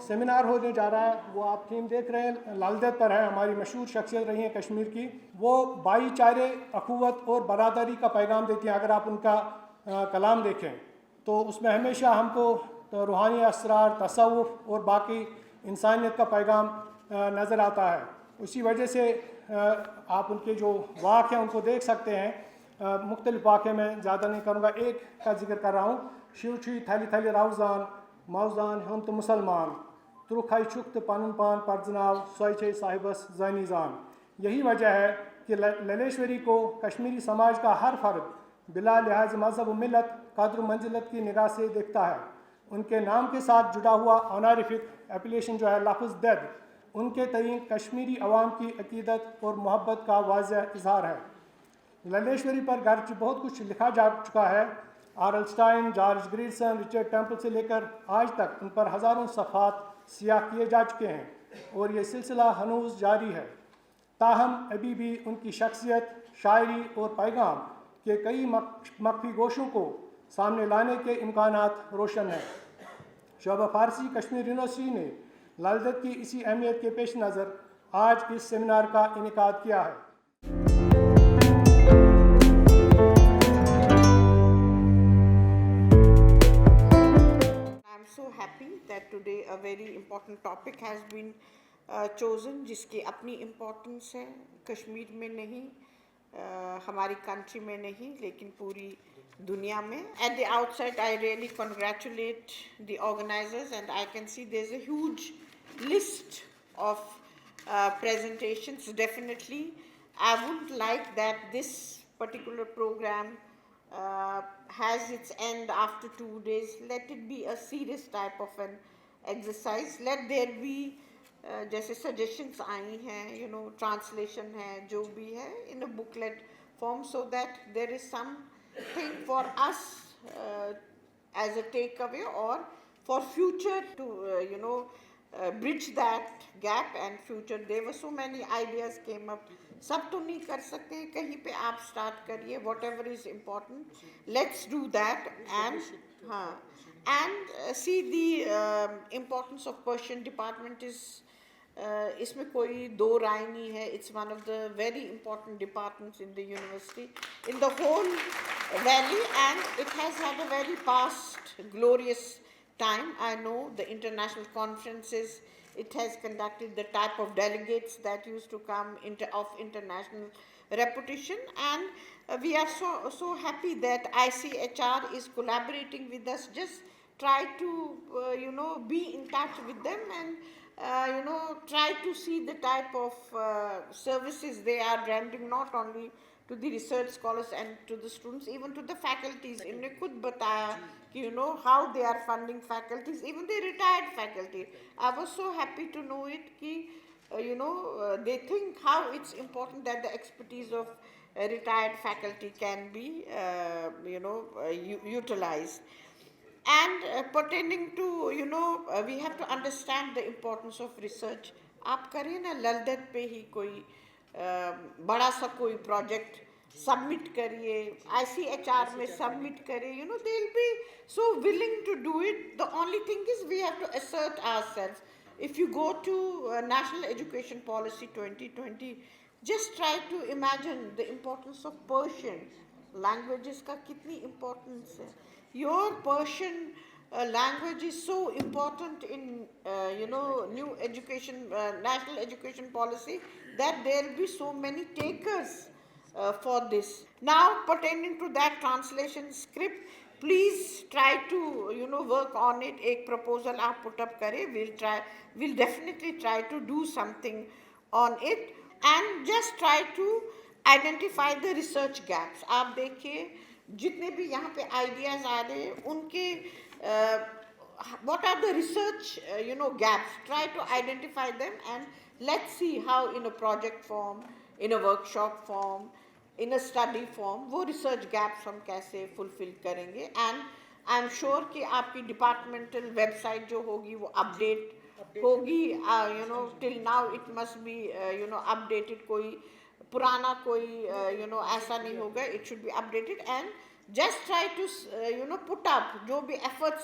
Seminar ہونے جا رہا ہے وہ آپ تھیم دیکھ رہے ہیں، لالدیت پر ہے، ہماری مشہور شخصیت رہی ہیں کشمیر کی. وہ بھائی چارے، اخوت اور برادری کا پیغام دیتی ہیں. اگر آپ ان کا کلام دیکھیں تو اس میں ہمیشہ ہم کو روحانی اسرار، تصوف اور باقی انسانیت کا پیغام نظر آتا ہے. اسی وجہ سے آپ ان کے جو واقع ہیں ان کو دیکھ سکتے ہیں. مختلف واقعے میں زیادہ نہیں کروں گا، ایک کا ذکر کر رہا ہوں. شیو چھی تھلی تھلی راوزان موزان ہم تو مسلمان ترکھائی چھکت پنن پان پرزناو سوئی چھے صاحبس زانی زان. یہی وجہ ہے کہ للیشوری کو کشمیری سماج کا ہر فرد بلا لحاظ مذہب و ملت، قدر و منزلت کی نگاہ سے دیکھتا ہے. ان کے نام کے ساتھ جڑا ہوا آنریفک اپلیشن جو ہے لفظ دد، ان کے تئیں کشمیری عوام کی عقیدت اور محبت کا واضح اظہار ہے. للیشوری پر گرچہ بہت کچھ لکھا جا چکا ہے، آرلسٹائن، جارج گریڈسن، رچرڈ ٹیمپل سے لے کر آج تک ان پر ہزاروں صفحات سیاہ کیے جا چکے ہیں اور یہ سلسلہ ہنوز جاری ہے. تاہم ابھی بھی ان کی شخصیت، شاعری اور پیغام کے کئی مخفی گوشوں کو سامنے لانے کے امکانات روشن ہیں. شعبہ فارسی کشمیر یونیورسٹی نے لالدت کی اسی اہمیت کے پیش نظر آج اس سیمینار کا انعقاد کیا ہے. I'm so happy that today a very important topic has been chosen جس کی اپنی امپورٹنس ہے، کشمیر میں نہیں، ہماری کنٹری میں نہیں، لیکن پوری دنیا میں. At the outset, I really congratulate the organizers, and I can see there's a huge list of presentations. Definitely, I would like that this particular program has its end after 2 days. Let it be a serious type of an exercise. Let there be جیسے suggestions آئی ہیں، translation ہے، جو بھی ہے in a booklet form, so that there is something for us as a takeaway or for future to bridge that gap and future. There were so many ideas came up. سب تو نہیں کر سکتے، کہیں پہ آپ اسٹارٹ کریے. Whatever is important, let's do that. And see the importance of Persian department is, اس میں کوئی دو رائے نہیں ہے. It's one of the very important departments in the university in the whole valley, and it has had a very past glorious time. I know the international conferences it has conducted, the type of delegates that used to come of international reputation, and we are so happy that ICHR is collaborating with us. Just try to be in touch with them and try to see the type of services they are rendering, not only to the research scholars and to the students, even to the faculties. ان نے خود بتایا کہ how they are funding faculties, even the retired faculty. I was so happy to know it کہ they think how it's important that the expertise of retired faculty can be utilized. And pertaining to we have to understand the importance of research. آپ کریں نا للدت پہ ہی کوئی بڑا سا کوئی project submit کریے، ICHR میں سبمٹ کرے. they will be so willing to do it. The only thing is we have to assert ourselves. If you go to National Education Policy 2020, just try to imagine the importance of Persian languages کا کتنی importance ہے. Your Persian language is so important in new education, national education policy, that there will be so many takers for this. Now pertaining to that translation script, please try to work on it. ایک proposal آپ put up کرے. We'll definitely try to do something on it, and just try to identify the research gaps. آپ دیکھیے جتنے بھی یہاں پہ ideas آ رہے ہیں ان کے what are the research gaps. Try to identify them, and let's see how in a project form, in a workshop form, in a study form وہ research gaps ہم کیسے fulfill کریں گے. And I'm sure کہ آپ کی departmental web site جو ہوگی وہ اپڈیٹ ہوگی. till now it must be updated. کوئی پرانا کوئی ایسا نہیں ہوگا. It should be updated, and just try to put up جو بھی efforts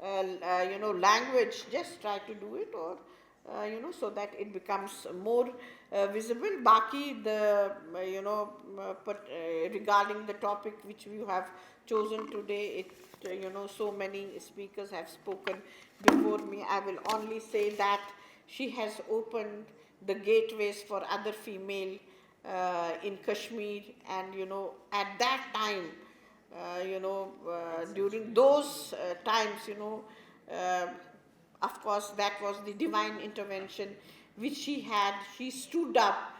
language, just try to do it, or so that it becomes more visible. Baki the regarding the topic which you have chosen today, it so many speakers have spoken before me. I will only say that she has opened the gateways for other female in Kashmir, and at that time, during those times, of course, that was the divine intervention which she had. She stood up,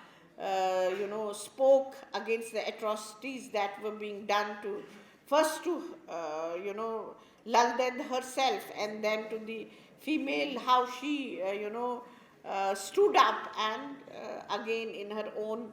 spoke against the atrocities that were being done to, first to, Lalden herself, and then to the female, how she, stood up, and again in her own,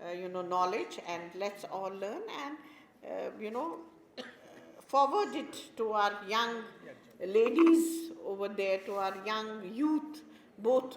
knowledge, and let's all learn and forward it to our young ladies over there, to our young youth, both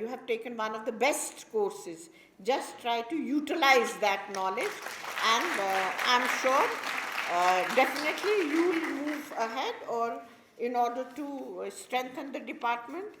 you have taken one of the best courses. Just try to utilize that knowledge, and I'm sure definitely you will move ahead. Or in order to strengthen the department,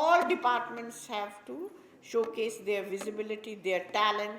all departments have to showcase their visibility, their talent.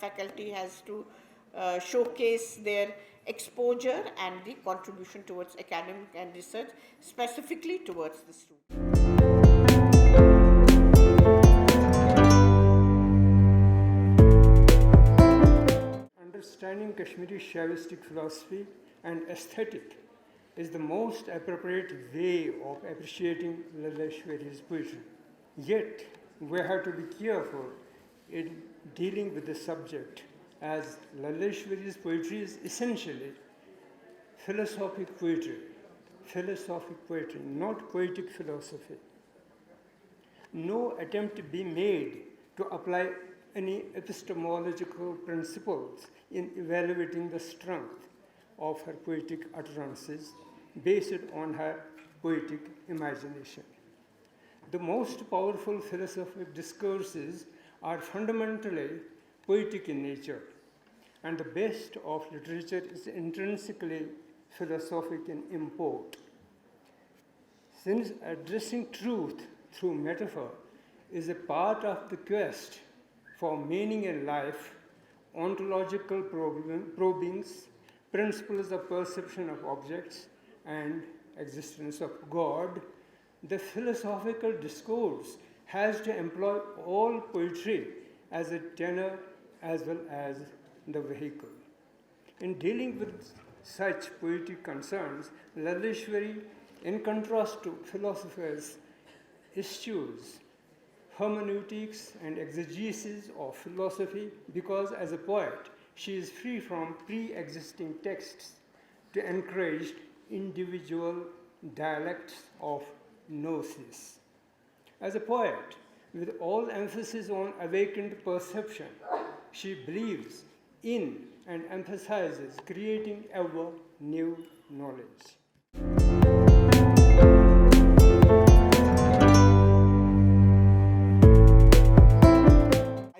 faculty has to showcase their exposure and the contribution towards academic and research, specifically towards the students. Understanding Kashmiri Shaivistic philosophy and aesthetic is the most appropriate way of appreciating Laleshwari's poetry. Yet, we have to be careful in dealing with the subject, as Laleshwari's poetry is essentially philosophic poetry, not poetic philosophy. No attempt be made to apply any epistemological principles in evaluating the strength of her poetic utterances based on her poetic imagination. The most powerful philosophic discourses are fundamentally poetic in nature, and the best of literature is intrinsically philosophic in import. Since addressing truth through metaphor is a part of the quest for meaning in life, ontological probings, principles of perception of objects, and existence of God, the philosophical discourse has to employ all poetry as a tenor as well as the vehicle. In dealing with such poetic concerns, Laleshwari, in contrast to philosophers, eschews hermeneutics and exegesis of philosophy, because as a poet, she is free from pre-existing texts to encourage individual dialects of gnosis. As a poet, with all emphasis on awakened perception, she believes in and emphasizes creating ever new knowledge.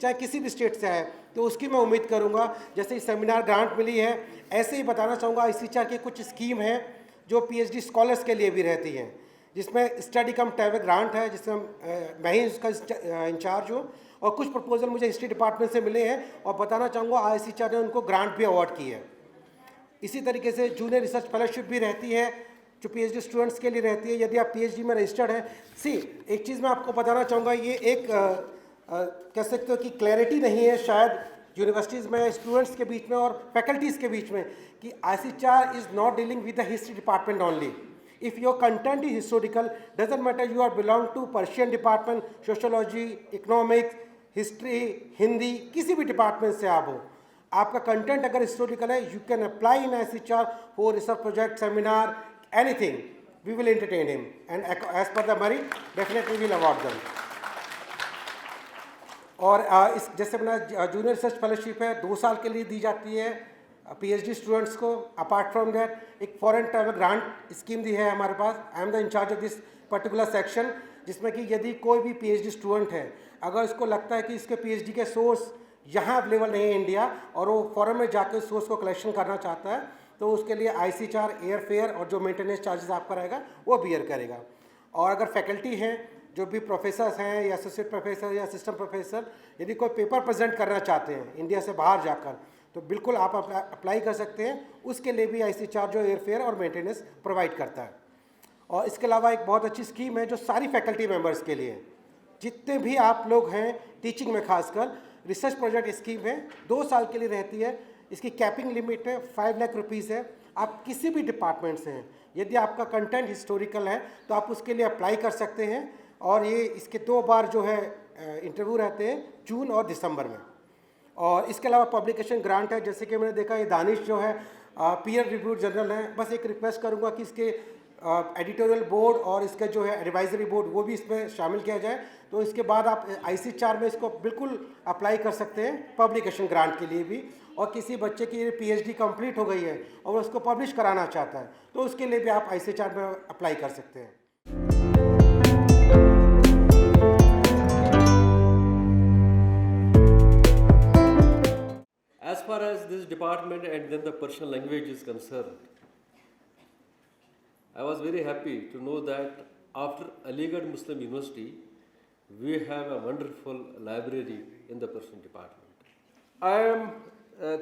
چاہے کسی بھی state سے آئے تو اس کی میں امید کروں گا. جیسے ہی سیمینار گرانٹ ملی ہے ایسے ہی بتانا چاہوں گا ICHR کی کچھ اسکیم ہیں جو PhD اسکالرس کے لیے بھی رہتی ہیں, جس میں اسٹڈی کم ٹریول گرانٹ ہے جس میں ہی اس کا انچارج ہوں, اور کچھ پرپوزل مجھے ہسٹری ڈپارٹمنٹ سے ملے ہیں اور بتانا چاہوں گا ICHR نے ان کو گرانٹ بھی اوارڈ کی ہے. اسی طریقے سے جونیئر ریسرچ فیلوشپ بھی رہتی ہے جو PhD اسٹوڈنٹس کے لیے رہتی ہے یدی آپ PhD میں رجسٹرڈ ہیں. ایک چیز میں آپ کو بتانا چاہوں گا, یہ ایک کہہ سکتے ہو کہ کلیئرٹی نہیں ہے شاید یونیورسٹیز میں اسٹوڈنٹس کے بیچ میں اور فیکلٹیز کے بیچ میں, کہ ICHR is not dealing with the history department only. If your content is historical, doesn't matter you are belong to Persian department, sociology, economics, history, Hindi, کسی بھی ڈپارٹمنٹ سے آپ ہو, آپ کا کنٹینٹ اگر ہسٹوریکل ہے you can apply in ICHR for research project, seminar, anything. We will entertain him and as per the merit definitely we will award them. اور اس جیسے اپنا جونیئر ریسرچ فیلوشپ ہے 2 سال کے لیے دی جاتی ہے PhD اسٹوڈنٹس کو. اپارٹ فرام دیٹ ایک فورن ٹریول گرانٹ اسکیم دی ہے ہمارے پاس. I am the incharge of this particular section, جس میں کہ یدی کوئی بھی PhD اسٹوڈنٹ ہے اگر اس کو لگتا ہے کہ اس کے PhD کے سورس یہاں اویلیبل نہیں ہے انڈیا اور وہ فورن میں جا کے سورس کو کلیکشن کرنا چاہتا ہے تو اس کے لیے ICHR ایئر فیئر اور جو مینٹیننس چارجز آپ کا رہے گا وہ بیئر کرے گا. اور اگر فیکلٹی ہیں جو بھی پروفیسرس ہیں یا ایسوسیٹ پروفیسر یا اسسٹنٹ پروفیسر, یدی کوئی پیپر پریزنٹ کرنا چاہتے ہیں انڈیا سے باہر جا کر تو بالکل آپ اپلائی کر سکتے ہیں. اس کے لیے بھی ICHR جو ایئر فیئر اور مینٹیننس پرووائڈ کرتا ہے. اور اس کے علاوہ ایک بہت اچھی اسکیم ہے جو ساری فیکلٹی ممبرس کے لیے, جتنے بھی آپ لوگ ہیں ٹیچنگ میں خاص کر, ریسرچ پروجیکٹ اسکیم ہے 2 سال کے لیے رہتی ہے. اس کی کیپنگ لمٹ ہے 5 لاکھ روپیز ہے. آپ کسی بھی ڈپارٹمنٹ سے ہیں, یدی آپ کا کنٹینٹ ہسٹوریکل ہے تو آپ اس کے لیے اپلائی کر سکتے ہیں. اور یہ اس کے 2 بار جو ہے انٹرویو رہتے ہیں جون اور دسمبر میں. اور اس کے علاوہ پبلیکیشن گرانٹ ہے, جیسے کہ میں نے دیکھا یہ دانش جو ہے پیئر ریویوڈ جرنل ہیں. بس ایک ریکویسٹ کروں گا کہ اس کے ایڈیٹوریل بورڈ اور اس کا جو ہے ایڈوائزری بورڈ وہ بھی اس میں شامل کیا جائے, تو اس کے بعد آپ ICHR میں اس کو بالکل اپلائی کر سکتے ہیں پبلیکیشن گرانٹ کے لیے بھی. اور کسی بچے کی PhD کمپلیٹ ہو گئی ہے اور وہ اس کو پبلش کرانا چاہتا ہے تو اس کے لیے بھی آپ ICHR میں اپلائی کر سکتے ہیں. As far as this department and then the Persian language is concerned, I was very happy to know that after Aligarh Muslim University, we have a wonderful library in the Persian department. I am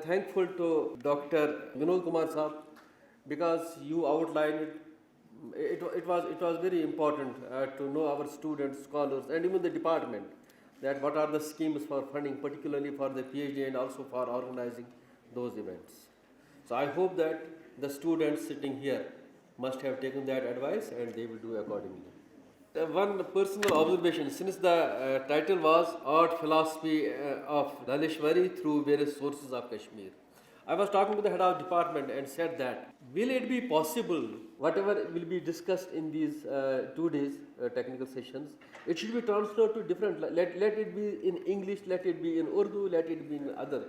thankful to Dr. Vinod Kumar Saab because you outlined it. It was very important to know our students, scholars, and even the department that what are the schemes for funding, particularly for the PhD and also for organizing those events. So I hope that the students sitting here must have taken that advice and they will do accordingly. One personal observation, since the title was Art Philosophy of Dhaneshwari through various sources of Kashmir, I was talking to the head of department and said that will it be possible, whatever will be discussed in these 2 days technical sessions, it should be transferred to different, let it be in English, let it be in Urdu, let it be in other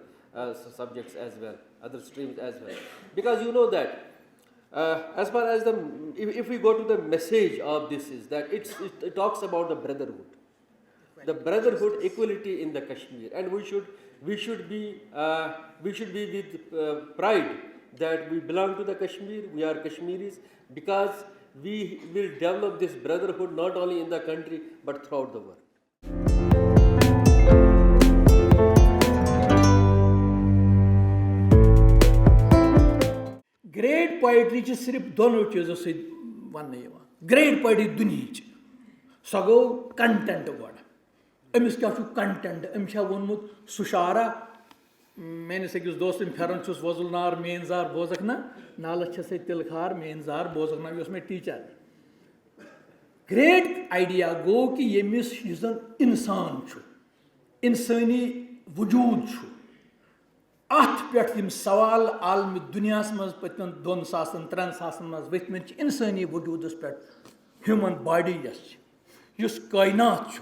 subjects as well, other streams as well. Because you know that as far as if we go to the message of this is that it talks about the brotherhood. The brotherhood, equality in the Kashmir, and we should be with pride that we belong to the Kashmir, we are Kashmiris, because we will develop this brotherhood not only in the country but throughout the world. Great poetry چھ صرف دونوں چیزوں سے وننے یوان. Great poetry دنیاچ سو گو content good. امس کیا content, امس وونمت سشارہ میانس أکس دوست پھرن چھس وزل نار مین زار بوزک نا نالس چھس تلخار مین زار بوزک نا, یہ مے ٹیچر. گریٹ آئیڈیا گو کہ یمس زن انسان چھ, انسانی وجود چھ, ات پہ سوال عالمی دنیا مز پتمن 2000-3 ساسن مز ورتمت انسانی وجودس پہ ہیومن باڈی یس کائنات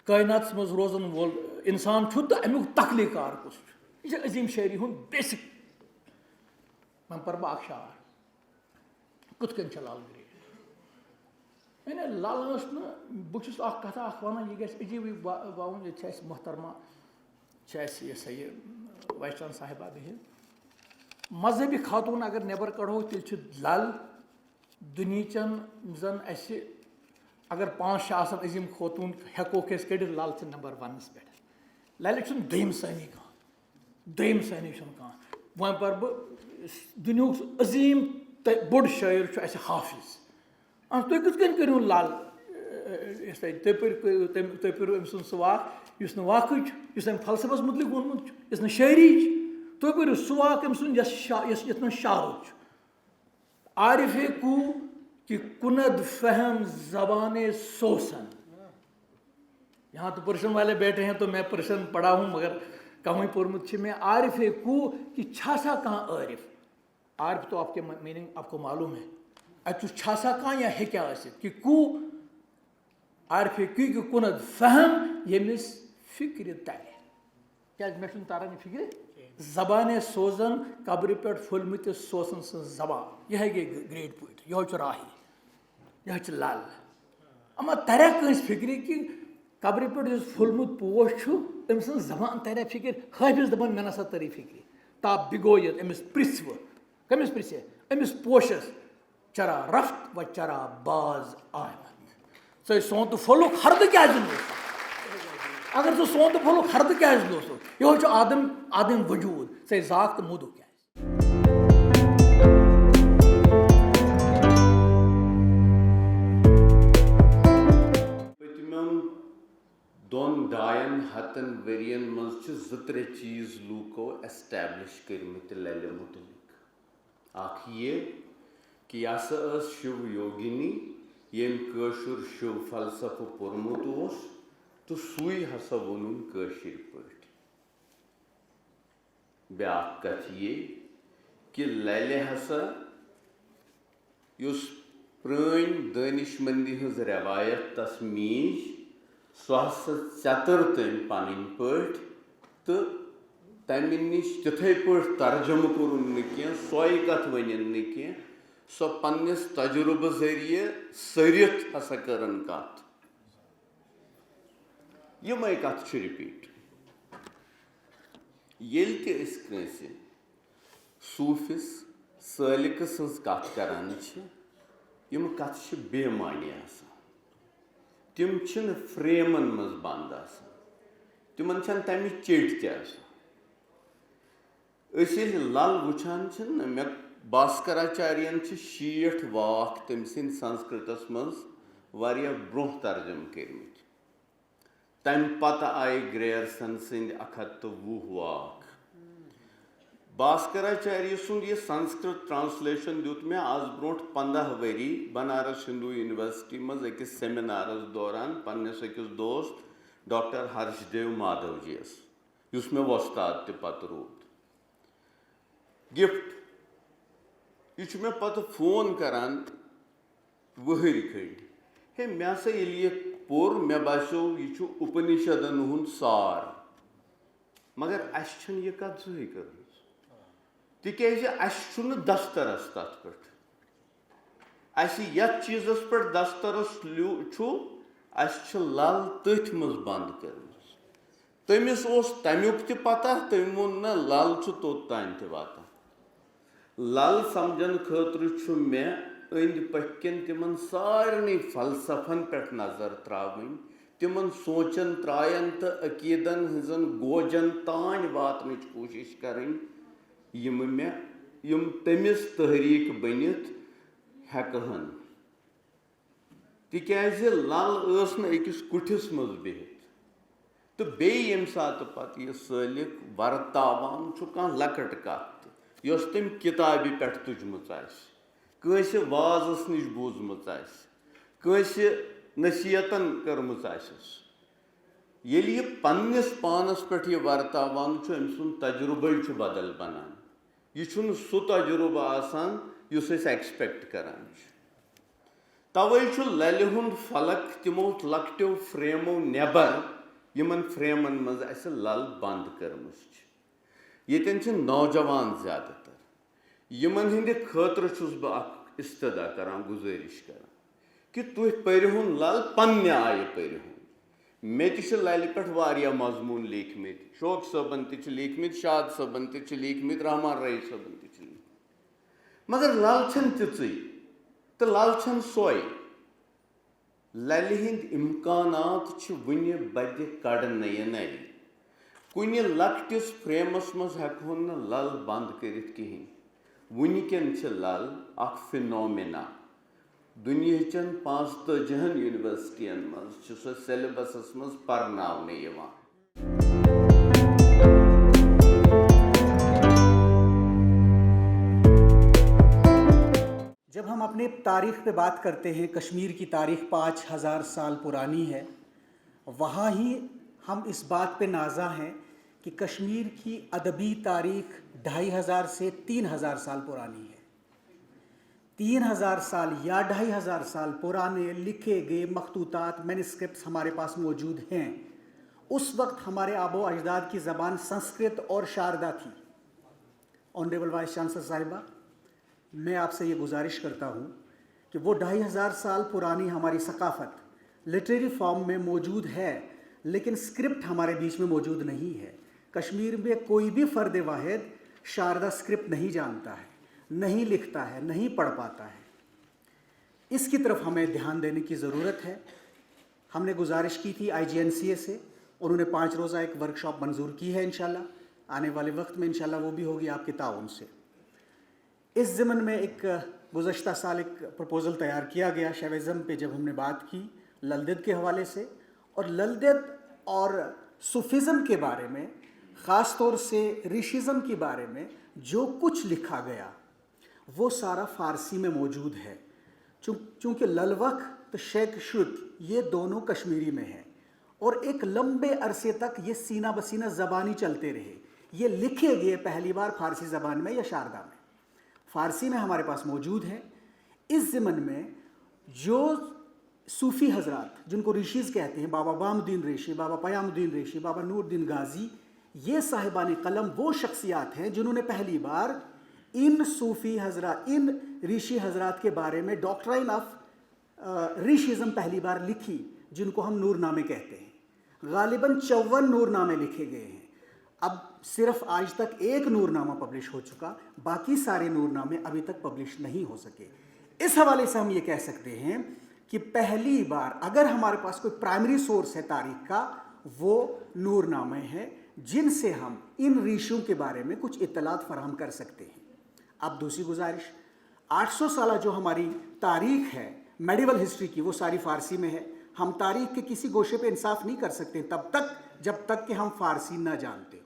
کائنات مز روزن وول انسان تو امیک تخلیق کار کس یہ عظیم شاعری ہند بیسک. من پر بہ اخ شعر کت کن لال گریٹ میں لال نا بہس اخ کتھا اخ ونان یہ گھس عجیبی باؤن یہ محترمہ یہ سا یہ وائس چانسلر صاحبہ بہت مذہبی خاتون اگر نیبر کڑو تیل لل دنہچن زن اسہ اگر 5 آسان عظیم خوتون ہیکو کڑت لل سے نمبر 1 پہ للہ چھ دم ثانی کھانا وۄنۍ پر بہٕ دنیاہُک عظیم بوٚڑ شٲعر اسہِ حافظ تُہۍ کِتھ کٔنۍ کٔرِو لل تُہۍ پٔرِو أمۍ سُنٛد سُہ واقع یُس نہٕ واقعٕے چھُ یُس أمۍ فلسفس متعلق ووٚنمُت چھُ یُس نہٕ شٲعری چھِ تُہۍ پٔرِو سُہ واقع أمۍ سُنٛد یَتھ منٛز شعر چھُ عارف کو کہ کند فہم زبان سوسن. یہاں تو پرشن والے بیٹھے ہیں تو میں پرشن پڑھا ہوں مگر کہیں پورمت میں عارف کو کہ چھاسا کہاں عارف. عارف تو آپ کے میننگ آپ کو معلوم ہے اتو چھاسا کہاں یا ہیکیا آسد کہ کو عارف کو کہ کند فہم یمس فکر ترے کیا میں تران یہ فکر زبان سوزن قبر پہ پھلمت سوسن سن زبان یہ گئی گریٹ پوئٹ یہ راہی یہ لل اما تریا کنس فکر کہ قبر پہ پھلمت پوش ام سن زبان تریا فکر حافظ دپان مے نسا تری فکر تاپ بگویت امس پرژھو کمس پرژھے امس پوشس چرا رفت و چرا باز آمد ژے سونت پھلک ہرد کیا لوس اگر ژٕ سونت پھلک ہرد کیا لوس یہ آدم وجود ژے ذاق تو مودو کیا دون ڈائن ہتن ورین مز 2-3 چیز لوکو ایسٹیبلش کرمت للہ متعلق. اخ یہ کہ یہ ہسا شیو یوگینی یم کاشر شیو فلسفہ پورمت اس تو سوئی ہسا ونن کاشر پاٹ. بیاکھ کتھ یہ کہ للہ ہسا یس پرٲنۍ دانش مندی ہز روایت تس میج سہ ہسا ژتر تم پن پاٹ تو تمہ نش تتھے پاٹ ترجمہ کورن کی سوے کت ون کی سو پنس تجربہ ذریعہ سرت ہسا کرن کت یمے کت رپیٹ. یل تہ اس کنس صوفس سالک سز کت کران یم کت بے معنی آسان تم چھن فریمن مز بند آسان تمن چھن تمہ چیٹ تہ آسان. اس لل وچھان چھن مے بھاسکراچاریہن 60 واک تم سند سنسکرتس مز واریاہ برونہ ترجم کرمت. تمہ پتہ آئی گریرسن سند 120 واک. بھاسکراچاریہ سند یہ سنسکرت ٹرانسلیشن دیت میں آز برونٹ 15 وری بنارس ہندو یونیورسٹی مز اکس سیمینارس دوران پنس اکس دوست ڈاکٹر ہرش دیو مادھو جی یس اس میں وستاد تہ پتہ رود. گفٹ یہ میں پتہ فون کران وہر کھڑ ہے مے ہسا یل یہ پور مے باسیو یہ اپنشدن ہند سار مگر اس چھن یہ کت زہی کرمت تکیاز اس دسترس تت پہ اس یت چیزس پہ دسترس اس لل تتھ مز بند کرمز. تمس تمیک تہ پتہ تم وون نا لل توت تان تہ واتان. لل سمجھن خاطر مے اند پکن تمن سارنی فلسفن پہ نظر تراون تمن سوچن ترائن تو عقیدن ہزن گوجن تان واتنچ کوشش کریں یم تمس تحریک بنت ہیکہن. تکیاز لل ٲس نہٕ أکِس کُٹھِس منٛز بِہِتھ تہٕ بیٚیہِ ییٚمہِ ساتہٕ پتہٕ یہِ سٲلِق ورتاوان چھُ کانٛہہ لۄکٕٹ کتھ تہِ یۄس تٔمۍ کِتابہِ پٮ۪ٹھ تُجمٕژ آسہِ کٲنٛسہِ وازس نِش بوٗزمٕژ آسہِ کٲنٛسہِ نصیحتن کٔرمٕژ آسٮ۪س ییٚلہِ یہِ پننِس پانس پٮ۪ٹھ یہِ ورتاوان چھُ أمۍ سُنٛد تجربے چھُ بدل بنان. یہ چھُنہٕ سُہ تجربہ آسان یُس أسۍ ایکسپیکٹ کران چھِ. توے چھُ للہِ ہُنٛد فلک تِمو لۄکٹیو فریمو نٮ۪بر یِمن فریمن منٛز اسہِ لل بند کٔرمٕژ چھِ. ییٚتٮ۪ن چھِ نوجوان زیادٕ تر یِمن ہٕنٛدِ خٲطرٕ چھُس بہٕ اکھ استدا کران گُزٲرِش کران کہ تُہۍ پٔرۍہُن لل پننہِ آیہِ پٔرۍہُن مے تہ چھ لالہِ پٮ۪ٹھ واریاہ مضموٗن لیکھمٕتۍ، شوق صٲبن تہِ چھِ لیکھمٕتۍ، شاد صٲبن تہِ چھِ لیکھمٕتۍ، رحمان رٲہی صٲبن تہِ چھِ لیکھمٕتۍ، مگر لل چھَنہٕ تِژٕے تہٕ لل چھَنہٕ سۄے. للہِ ہٕنٛدۍ اِمکانات چھِ وُنہِ بَدِ کڑنَے. کُنہِ لۄکٹِس فرٛیمَس منٛز ہٮ۪کہون نہٕ لل بنٛد کٔرِتھ کِہیٖنۍ. وٕنۍکٮ۪ن چھِ لل اکھ فِنومِنا. دُنیاہچٮ۪ن 45 یونیورسٹین منٛز چھِ سۄ سیلبسس منٛز پرناونہٕ یِوان. جب ہم اپنے تاریخ پہ بات کرتے ہیں، کشمیر کی تاریخ 5000 سال پرانی ہے. وہاں ہی ہم اس بات پہ نازاں ہیں کہ کشمیر کی ادبی تاریخ 2500 سے 3000 سال پرانی ہے. 3000 سال یا 2500 سال پرانے لکھے گئے مخطوطات، مینuscripts ہمارے پاس موجود ہیں. اس وقت ہمارے آبا و اجداد کی زبان سنسکرت اور شاردا تھی. آنریبل وائس چانسلر صاحبہ، میں آپ سے یہ گزارش کرتا ہوں کہ وہ 2500 سال پرانی ہماری ثقافت لٹریری فارم میں موجود ہے، لیکن اسکرپٹ ہمارے بیچ میں موجود نہیں ہے. کشمیر میں کوئی بھی فرد واحد شاردا اسکرپٹ نہیں جانتا ہے، نہیں لکھتا ہے، نہیں پڑھ پاتا ہے. اس کی طرف ہمیں دھیان دینے کی ضرورت ہے. ہم نے گزارش کی تھی IGNCA سے، انہوں نے 5 روزہ ایک ورکشاپ منظور کی ہے. انشاءاللہ آنے والے وقت میں انشاءاللہ وہ بھی ہوگی آپ کے تعاون سے. اس ضمن میں ایک گزشتہ سال ایک پروپوزل تیار کیا گیا شیوازم پہ، جب ہم نے بات کی للدت کے حوالے سے، اور للدت اور صوفیزم کے بارے میں، خاص طور سے ریشزم کے بارے میں جو کچھ لکھا گیا وہ سارا فارسی میں موجود ہے. چونکہ للوک تو شیخ شد یہ دونوں کشمیری میں ہیں، اور ایک لمبے عرصے تک یہ سینہ بسینہ زبانی چلتے رہے. یہ لکھے گئے پہلی بار فارسی زبان میں یا شاردا میں، فارسی میں ہمارے پاس موجود ہے. اس ضمن میں جو صوفی حضرات جن کو ریشیز کہتے ہیں، بابا بام الدین ریشی، بابا پیام الدین ریشی، بابا نور الدین غازی، یہ صاحبان قلم وہ شخصیات ہیں جنہوں نے پہلی بار ان صوفی حضرات، ان ریشی حضرات کے بارے میں ڈاکٹرائن آف ریشیزم پہلی بار لکھی، جن کو ہم نور نامے کہتے ہیں. غالباً 54 نور نامے لکھے گئے ہیں. اب صرف آج تک ایک نور نامہ پبلش ہو چکا، باقی سارے نور نامے ابھی تک پبلش نہیں ہو سکے. اس حوالے سے ہم یہ کہہ سکتے ہیں کہ پہلی بار اگر ہمارے پاس کوئی پرائمری سورس ہے تاریخ کا، وہ نور نامے ہیں جن سے ہم ان ریشوں کے بارے میں کچھ اطلاعات فراہم کر سکتے ہیں. اب دوسری گزارش، 800 سالہ جو ہماری تاریخ ہے میڈیول ہسٹری کی، وہ ساری فارسی میں ہے. ہم تاریخ کے کسی گوشے پہ انصاف نہیں کر سکتے تب تک جب تک کہ ہم فارسی نہ جانتے ہوں.